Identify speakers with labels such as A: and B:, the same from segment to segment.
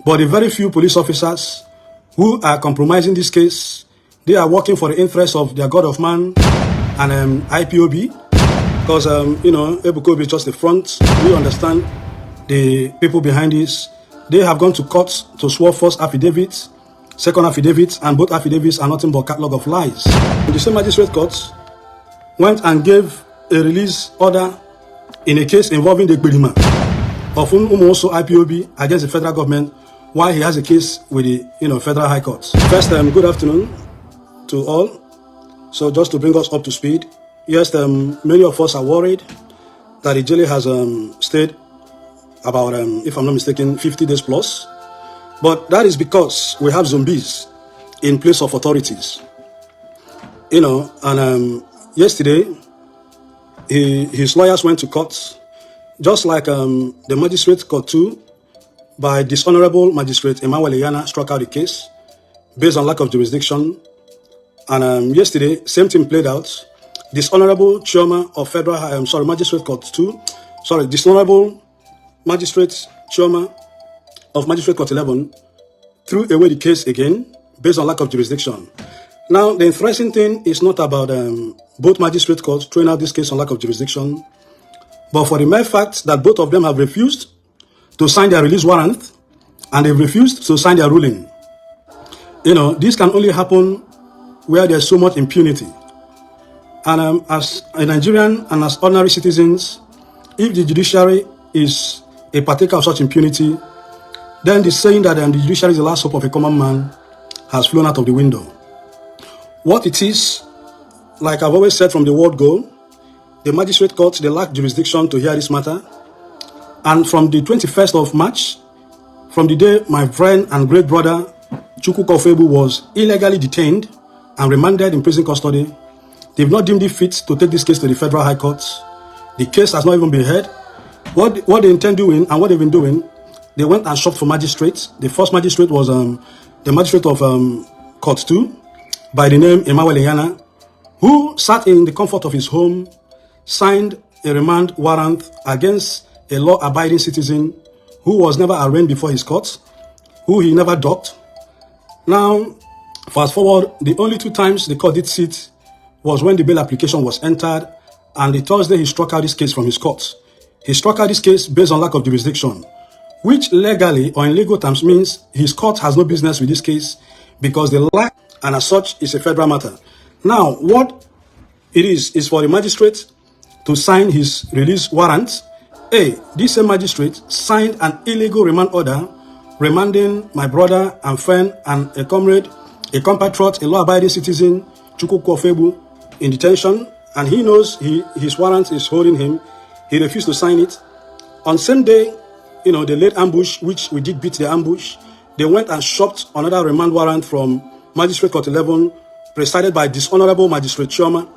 A: But the very few police officers who are compromising this case, they are working for the interests of their God of man and IPOB, because, ebukaObi is just the front. We understand the people behind this. They have gone to court to swear first affidavit, second affidavit, and both affidavits are nothing but catalog of lies. The same magistrate court went and gave a release order in a case involving the Ekpa of also IPOB against the federal government, while he has a case with the Federal High Court. First, good afternoon to all. So just to bring us up to speed, yes, many of us are worried that the jail has stayed about, if I'm not mistaken, 50 days plus. But that is because we have zombies in place of authorities. Yesterday, his lawyers went to court, just like the magistrate court too, by dishonorable magistrate Insvltēd struck out the case based on lack of jurisdiction. And yesterday, same thing played out. Dishonorable chairman of magistrate court 2, dishonorable magistrate chairman of magistrate court 11 threw away the case again based on lack of jurisdiction. Now, the interesting thing is not about both magistrate courts throwing out this case on lack of jurisdiction, but for the mere fact that both of them have refused to sign their release warrant and they've refused to sign their ruling. This can only happen where there's so much impunity. And as a Nigerian and as ordinary citizens, if the judiciary is a partaker of such impunity, then the saying that the judiciary is the last hope of a common man has flown out of the window. What it is, like I've always said from the word go, the magistrate court, they lack jurisdiction to hear this matter. And from the 21st of March, from the day my friend and great brother ebukaObi was illegally detained and remanded in prison custody, they've not deemed it fit to take this case to the Federal High Court. The case has not even been heard. What they intend doing and what they've been doing, they went and shopped for magistrates. The first magistrate was the magistrate of Court 2 by the name Insvltēd, who sat in the comfort of his home, signed a remand warrant against a law-abiding citizen who was never arraigned before his court, who he never docked. Now, fast forward, the only 2 times the court did sit was when the bail application was entered, and the Thursday he struck out this case from his court. He struck out this case based on lack of jurisdiction, which legally or in legal terms means his court has no business with this case because the lack, and as such, is a federal matter. Now, what it is for the magistrate to sign his release warrant. This same magistrate signed an illegal remand order remanding my brother and friend and a comrade, a compatriot, a law-abiding citizen, ebukaObi, in detention, and he knows his warrant is holding him. He refused to sign it. On same day, the late ambush, which we did beat the ambush, they went and shopped another remand warrant from Magistrate Court 11, presided by dishonorable magistrate chairman.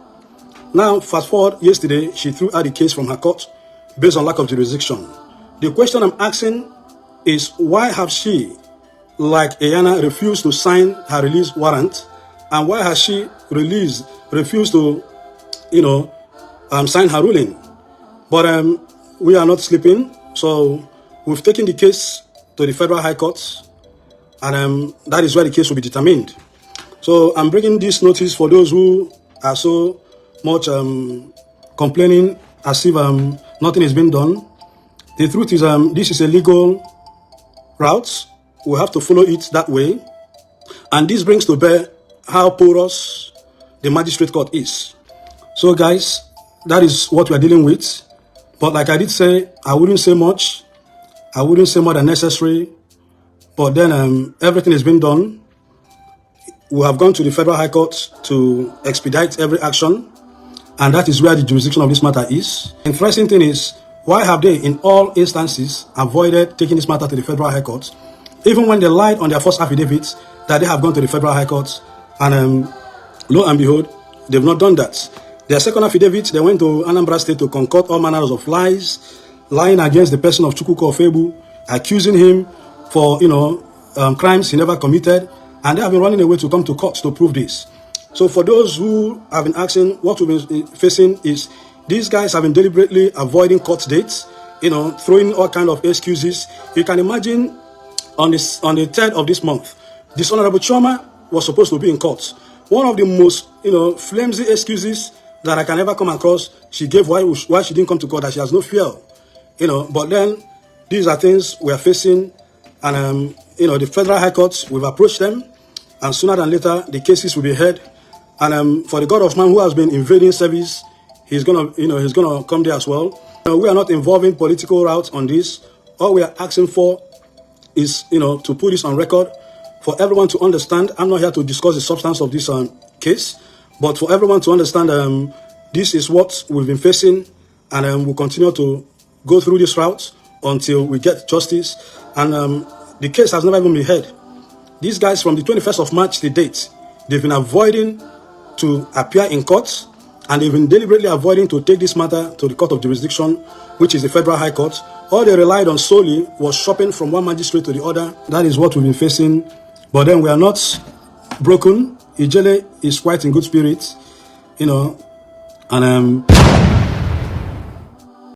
A: Now, fast forward, yesterday, she threw out the case from her court based on lack of jurisdiction. The question I'm asking is, why have she, like Ayana, refused to sign her release warrant? And why has she refused to, sign her ruling? But we are not sleeping, so we've taken the case to the Federal High Court, and that is where the case will be determined. So I'm bringing this notice for those who are so much complaining as if nothing is being done. The truth is, this is a legal route. We have to follow it that way. And this brings to bear how porous the magistrate court is. So guys, that is what we are dealing with. But like I did say, I wouldn't say much. I wouldn't say more than necessary. But then everything has been done. We have gone to the Federal High Court to expedite every action. And that is where the jurisdiction of this matter is. The interesting thing is, why have they, in all instances, avoided taking this matter to the Federal High Court, even when they lied on their first affidavits that they have gone to the Federal High Court, and lo and behold, they've not done that. Their second affidavit, they went to Anambra State to concoct all manners of lies, lying against the person of ebukaObi, accusing him for, crimes he never committed, and they have been running away to come to court to prove this. So for those who have been asking, what we've been facing is these guys have been deliberately avoiding court dates, throwing all kind of excuses. You can imagine on the 3rd of this month, this Honorable Chioma was supposed to be in court. One of the most, flimsy excuses that I can ever come across, she gave why she didn't come to court, that she has no fuel. But then these are things we are facing, and the Federal High Court, we've approached them, and sooner than later the cases will be heard. And for the God of man who has been invading service, he's gonna come there as well. We are not involving political routes on this. All we are asking for is to put this on record for everyone to understand. I'm not here to discuss the substance of this case, but for everyone to understand this is what we've been facing, and we'll continue to go through this route until we get justice. And the case has never even been heard. These guys, from the 21st of March to date, they've been avoiding to appear in court, and they've been deliberately avoiding to take this matter to the court of jurisdiction, which is the Federal High Court. All they relied on solely was shopping from one magistrate to the other. That is what we've been facing. But then we are not broken. Udele is quite in good spirits, and